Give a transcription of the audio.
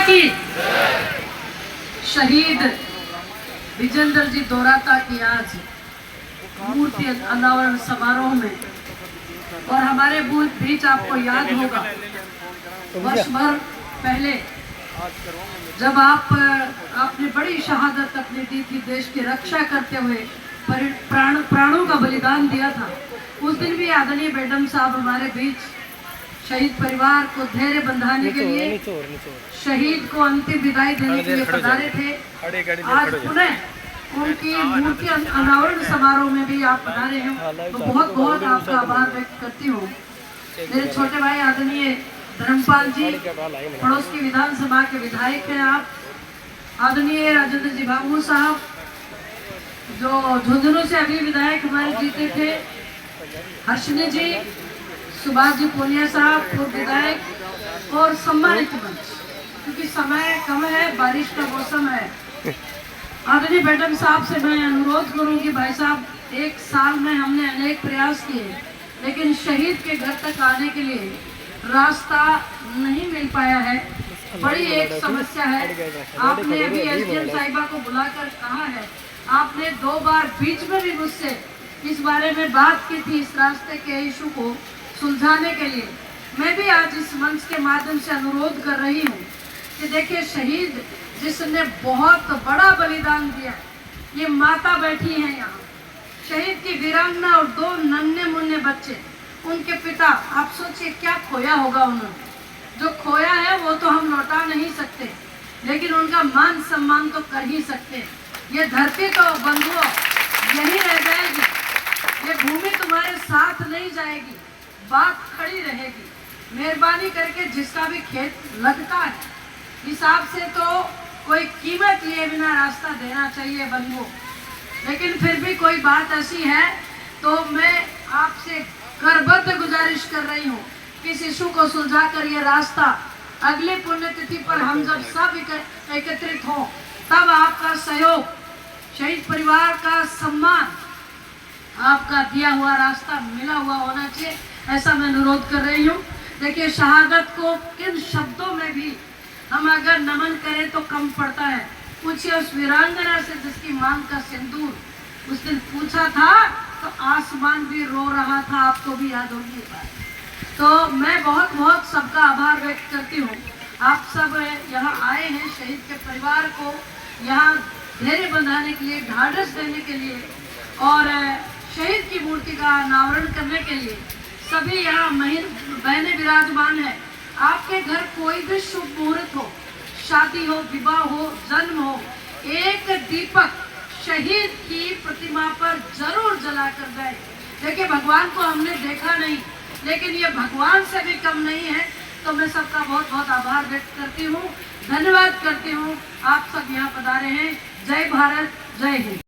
की। शहीद विजेंद्र जी दोराता की आज मूर्ति अनावरण समारोह में, और हमारे बीच आपको याद होगा वर्ष भर पहले जब आपने बड़ी शहादत अपनी दी थी, देश की रक्षा करते हुए प्राणों का बलिदान दिया था। उस दिन भी आदरणीय मैडम साहब हमारे बीच शहीद परिवार को धैर्य बंधाने के लिए, शहीद को अंतिम विदाई देने के लिए पधारे थे। आज पुनः उनकी मूर्ति अनावरण समारोह में भी आप पधारे हैं, तो बहुत बहुत आपका आभार व्यक्त करती हूँ। मेरे छोटे भाई आदरणीय धर्मपाल जी, पड़ोस की विधानसभा के विधायक हैं आप। आदरणीय राजेंद्र जी बाबू साहब, जो झुंझुनू से अभी विधायक हमारे जीते थे। हर्षिनी जी, सुभाष जी पूनिया साहब, पूर्व विधायक, और सम्मानित मंच, क्योंकि समय कम है, बारिश का मौसम है। आदरणीय मैडम साहब से मैं अनुरोध करूंगी, भाई साहब, एक साल में हमने अनेक प्रयास किए, लेकिन शहीद के घर तक आने के लिए रास्ता नहीं मिल पाया है। बड़ी एक समस्या है। आपने अभी एसडीएम साहिबा को बुलाकर कहा है, आपने 2 बार बीच में भी मुझसे इस बारे में बात की थी, इस रास्ते के इशू को सुलझाने के लिए। मैं भी आज इस मंच के माध्यम से अनुरोध कर रही हूँ कि देखिए, शहीद जिसने बहुत बड़ा बलिदान दिया, ये माता बैठी है यहाँ, शहीद की वीरांगना और 2 नन्हे मुन्ने बच्चे, उनके पिता, आप सोचिए क्या खोया होगा उन्होंने। जो खोया है वो तो हम लौटा नहीं सकते, लेकिन उनका मान सम्मान तो कर ही सकते हैं। ये धरती तो बंधुओं यही रह जाएगी, ये भूमि तुम्हारे साथ नहीं जाएगी, बात खड़ी रहेगी। मेहरबानी करके जिसका भी खेत लगता है, हिसाब से तो कोई कीमत लिए बिना रास्ता देना चाहिए बंधुओं। लेकिन फिर भी कोई बात ऐसी है तो मैं आपसे करबद्ध गुजारिश कर रही हूँ कि इस इशू को सुलझाकर ये रास्ता अगले पुण्यतिथि पर हम जब सब एकत्रित हों, तब आपका सहयोग, शहीद परिवार का सम्मान, आपका दिया हुआ रास्ता मिला हुआ होना चाहिए, ऐसा मैं अनुरोध कर रही हूँ। देखिए, शहादत को किन शब्दों में भी हम अगर नमन करें तो कम पड़ता है। पूछिए उस वीरांगना से जिसकी मांग का सिंदूर उस दिन पूछा था तो आसमान भी रो रहा था, आपको भी याद होगी ये बात। तो मैं बहुत बहुत सबका आभार व्यक्त करती हूँ। आप सब यहाँ आए हैं शहीद के परिवार को यहाँ धैर्य बंधाने के लिए, ढाढ़स देने के लिए, और शहीद की मूर्ति का अनावरण करने के लिए। सभी यहाँ बहनें विराजमान है। आपके घर कोई भी शुभ मुहूर्त हो, शादी हो, विवाह हो, जन्म हो, एक दीपक शहीद की प्रतिमा पर जरूर जला कर जाए। देखिए, भगवान को हमने देखा नहीं, लेकिन ये भगवान से भी कम नहीं है। तो मैं सबका बहुत बहुत आभार व्यक्त करती हूँ, धन्यवाद करती हूँ। आप सब यहाँ पधारे हैं। जय भारत, जय हिंद।